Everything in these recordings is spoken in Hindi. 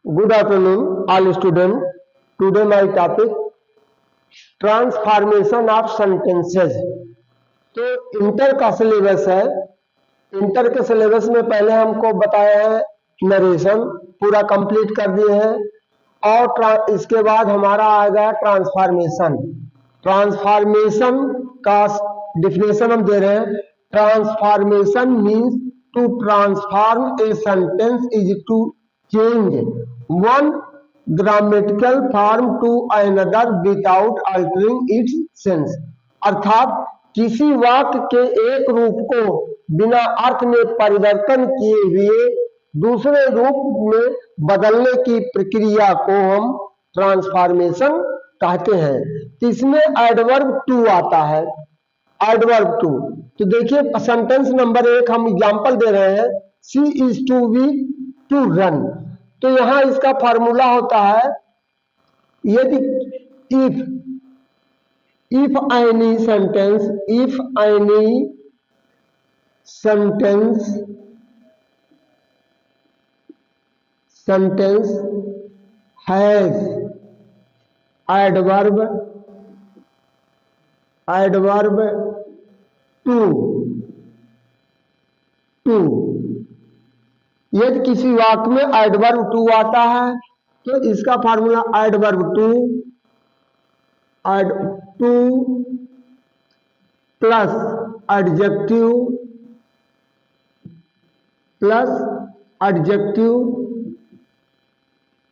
Good afternoon, all students. Today my topic transformation of sentences. तो इंटर का सिलेबस है। इंटर के सिलेबस में पहले हमको बताया है नरेशन, पूरा कंप्लीट कर दिए हैं। और इसके बाद हमारा आएगा ट्रांसफॉर्मेशन। ट्रांसफॉर्मेशन का डिफिनेशन हम दे रहे हैं। Transformation means to transform a sentence is to change one grammatical form to another without altering its sense. अर्थात किसी वाक्य के एक रूप को बिना अर्थ में परिवर्तन किए हुए दूसरे रूप में बदलने की प्रक्रिया को हम ट्रांसफॉर्मेशन कहते हैं। तो इसमें एडवर्ब टू आता है। एडवर्ब टू, तो देखिए सेंटेंस नंबर 1 हम एग्जांपल दे रहे हैं, she is too weak to run. तो यहां इसका फॉर्मूला होता है, यदि if any sentence has adverb too, यदि किसी वाक्य में एडवर्ब टू आता है तो इसका formula adverb two plus adjective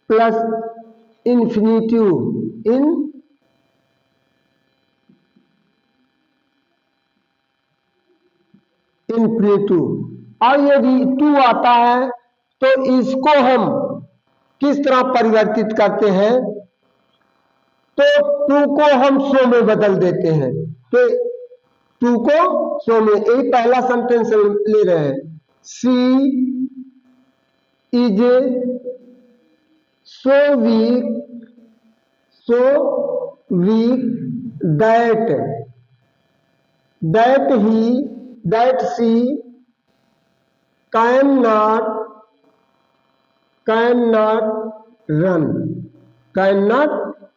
plus infinitive और यदि टू आता है तो इसको हम किस तरह परिवर्तित करते हैं, तो टू को हम सो में बदल देते हैं। तो टू को सो में, यही पहला सेंटेंस ले रहे हैं, she is so weak that she can not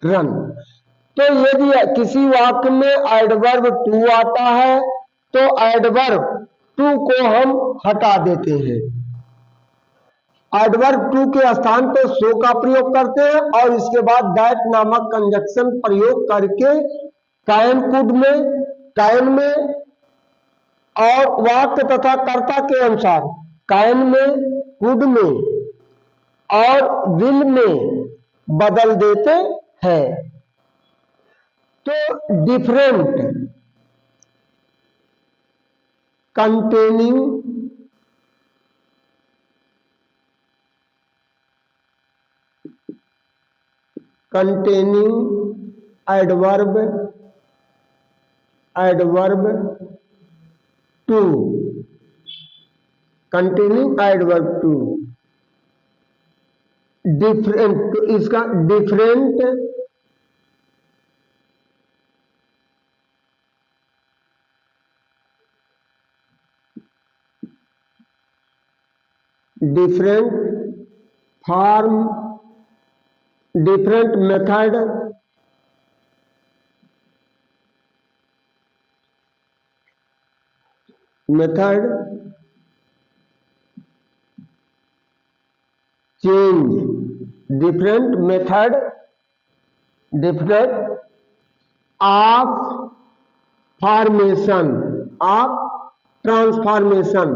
run. तो यदि किसी वाक्य में एडवर्ब टू आता है तो एडवर्ब टू को हम हटा देते हैं। एडवर्ब टू के स्थान पर सो का प्रयोग करते हैं और इसके बाद दैट नामक कंजक्शन प्रयोग करके कैन में और वाक्य तथा कर्ता के अनुसार कैन में, कुड में और विल में बदल देते हैं। तो different containing adverb to, containing adverb to, different, तो इसका different form, different method change, different method of transformation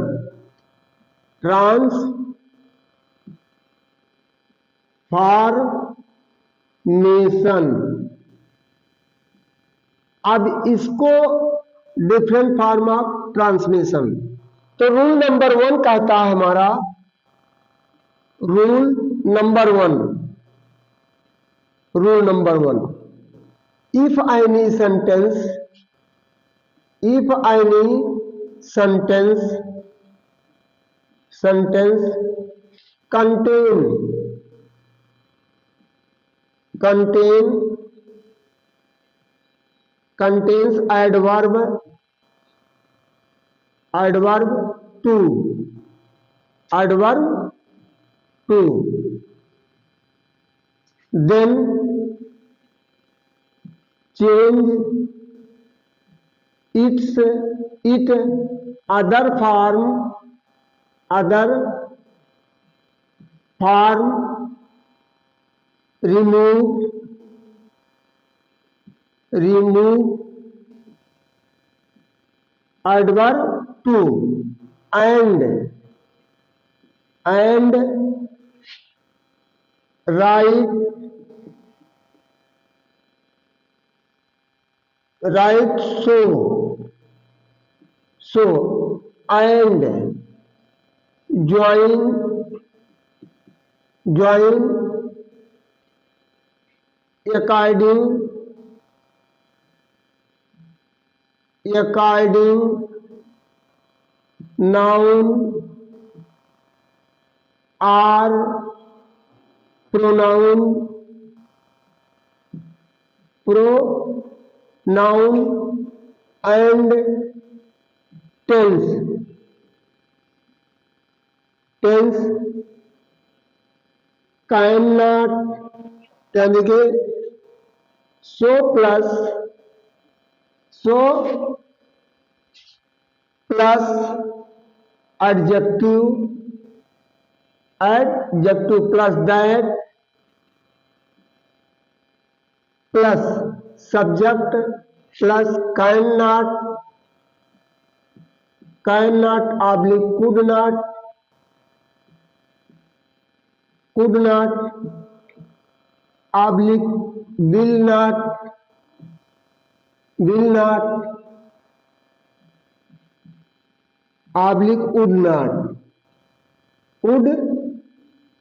अब इसको डिफरेंट फॉर्म ऑफ ट्रांसमिशन। तो रूल नंबर 1 कहता है हमारा, rule number one, if any sentence contains adverb to then change it other form remove adverb to and write so and join according noun or pronoun and tense cannot यानी कि so plus adjective plus that plus subject plus cannot oblique could not oblique will not oblique would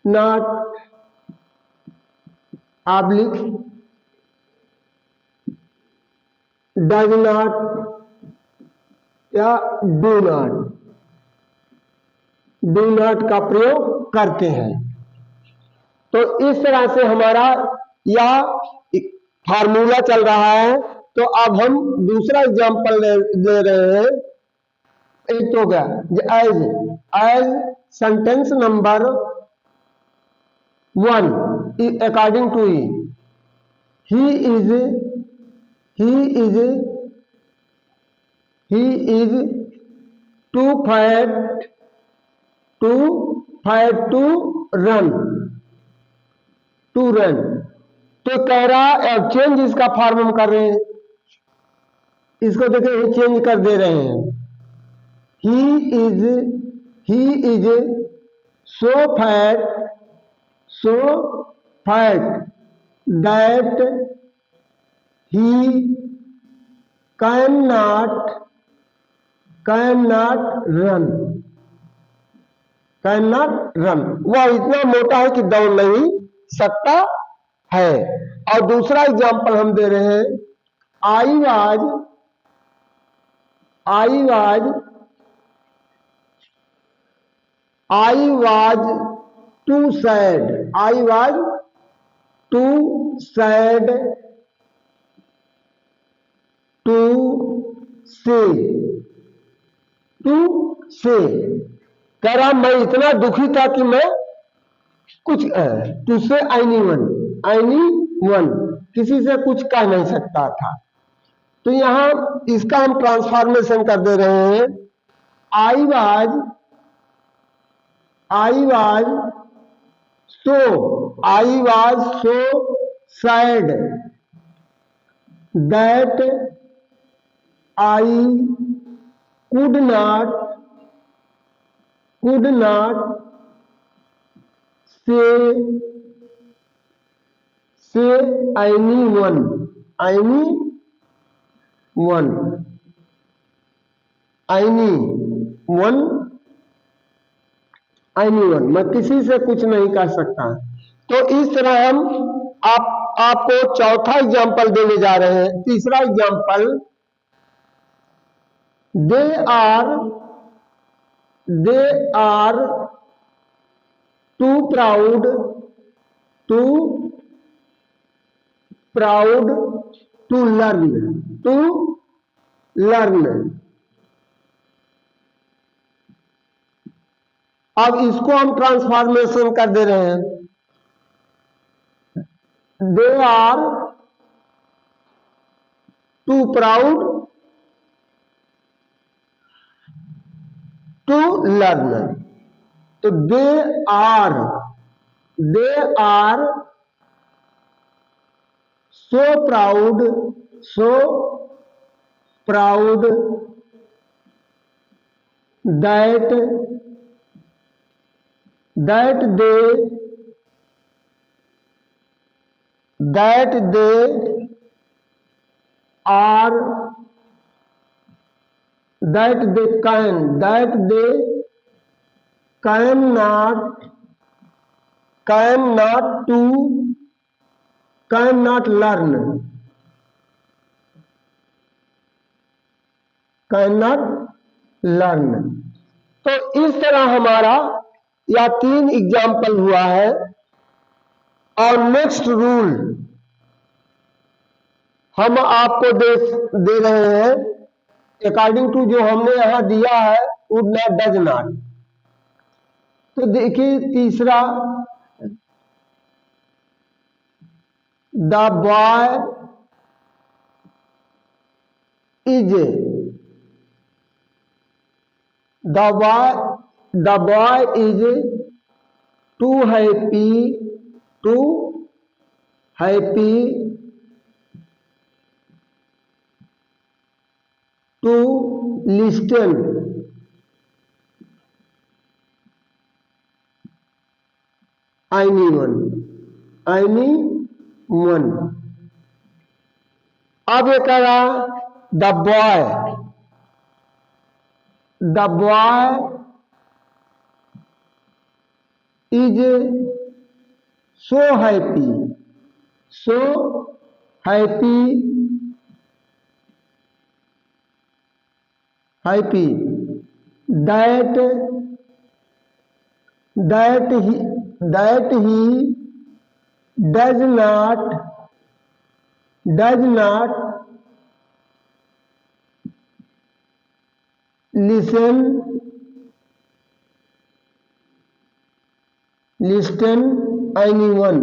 not oblique does not या do not का प्रयोग करते हैं। तो इस तरह से हमारा यह फार्मूला चल रहा है। तो अब हम दूसरा एग्जांपल ले रहे हैं। एक तो गया as sentence number 1 according to he is too fat to run तो कह रहा है चेंज इसका फॉर्म हम कर रहे हैं। इसको देखिए चेंज कर दे रहे हैं। He is so fat that he cannot run वह इतना मोटा है कि दौड़ नहीं सकता है। और दूसरा एग्जांपल हम दे रहे हैं I was too sad to say कह रहा मैं इतना दुखी था कि मैं कुछ टू से एनीवन किसी से कुछ कह नहीं सकता था। तो यहां इसका हम ट्रांसफॉर्मेशन कर दे रहे हैं। I was so sad that I could not say anyone मैं किसी से कुछ नहीं कह सकता। तो इस तरह हम आपको चौथा एग्जांपल देने जा रहे हैं। तीसरा example they are too proud to learn अब इसको हम ट्रांसफॉर्मेशन कर दे रहे हैं। They are too proud to learn. तो they are so proud that they are that they cannot learn, तो इस तरह हमारा या 3 एग्जाम्पल हुआ है। और नेक्स्ट रूल हम आपको दे रहे हैं अकॉर्डिंग टू जो हमने यहां दिया है वुड नॉट, डज नॉट। तो देखिए तीसरा, the boy is too happy to listen anyone। अब ये कह रहा the boy is so happy that he does not listen anyone।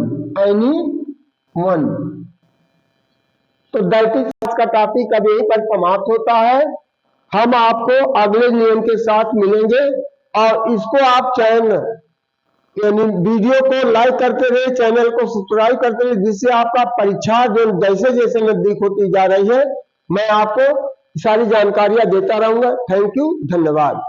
तो दैट इज आज का टॉपिक अब यहीं पर समाप्त होता है। हम आपको अगले नियम के साथ मिलेंगे और इसको आप चैनल यानी वीडियो को लाइक करते रहे, चैनल को सब्सक्राइब करते रहे, जिससे आपका परीक्षा जो जैसे जैसे नजदीक होती जा रही है मैं आपको सारी जानकारियां देता रहूंगा। थैंक यू, धन्यवाद।